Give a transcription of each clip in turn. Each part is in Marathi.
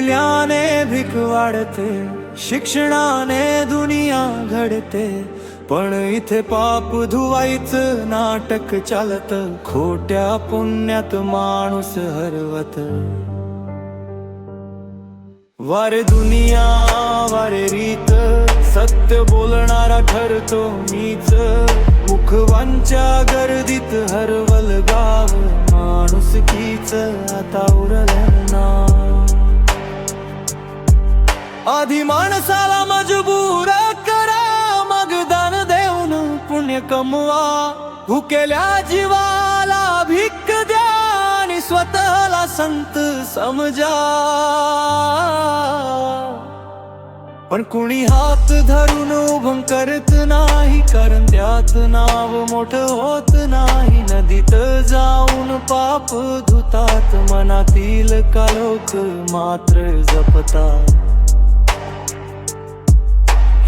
कौटिल्याने भीक वाढते, शिक्षणाने दुनिया घडते, पण इथे पाप धुवायचं नाटक चालत, खोट्या पुण्यात माणूस हरवत. वारे दुनिया वारे रीत, सत्य बोलणारा ठरतो मीच, मुखवांच्या गर्दीत हरवल गाव, माणुसकीच आता उरलं ना. आधी माणसाला मजबूर करा, मग दान देऊन पुण्य कमवा, भुकेल्या जीवाला भीक द्या आणि स्वतःला संत समजा. पण कुणी हात धरून उभं करत नाही, कारण त्यात नाव मोठं होत नाही. नदीत जाऊन पाप धुतात, मनातील कालोख मात्र जपतात.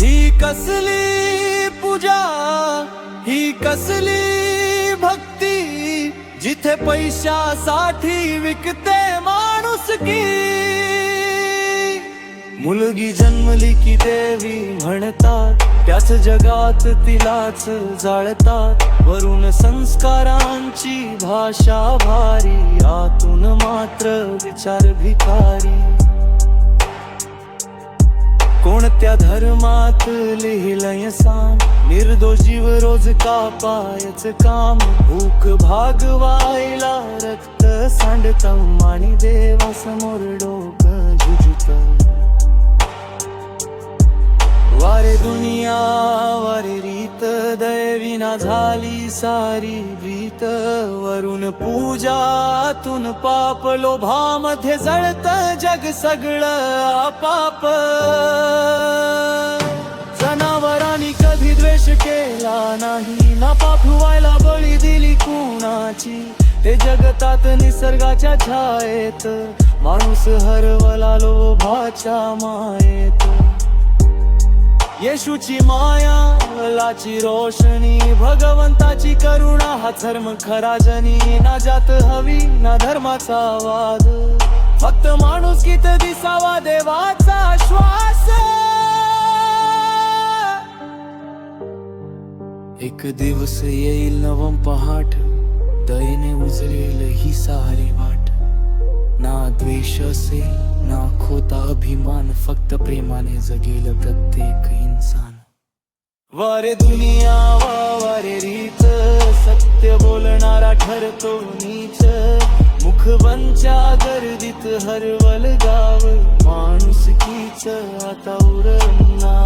ही कसली पूजा, ही कसली भक्ती, जिथे पैशासाठी विकते माणुसकी. मुलगी जन्मली की देवी म्हणतात, त्याच जगात तिलाच जाळतात. वरून संस्कारांची भाषा भारी, आतून मात्र विचार भिकारी. कोणत्या धर्मात लिहिलंय सांग, निर्दोष जीव रोज कापायच काम. भूक भागवायला रक्त सांडतं आणि देवासमोर डोकं झुजतं. वारे दुनिया वारे रीत, दैविना झाली सारी भीत. वरून पूजातून पाप, लोभामध्ये जळत जग सगळं आपाप. जनावरांनी कधी द्वेष केला नाही, ना पाप धुवायला बळी दिली कुणाची. ते जगतात निसर्गाच्या छायेत, माणूस हरवला लोभाच्या मायेत. येशूची माया, लाची रोशनी, भगवंताची करुणा हा धर्म खरा जनी. ना जात हवी ना धर्माचा वाद, फक्त माणुसकीत दिसावा देवाचा श्वास. एक दिवस येईल नवम पहाट, दयेने उजळेल ही सारी वाट. ना द्वेष असेल ना खोता अभिमान, फक्त प्रेमाने जगेल प्रत्येक इंसान. वारे दुनिया वारे रीत, सत्य बोलणारा ठरतो नीच. मुखवंच्या गर्दीत हरवल गाव, माणुसकीच आता उरलं ना.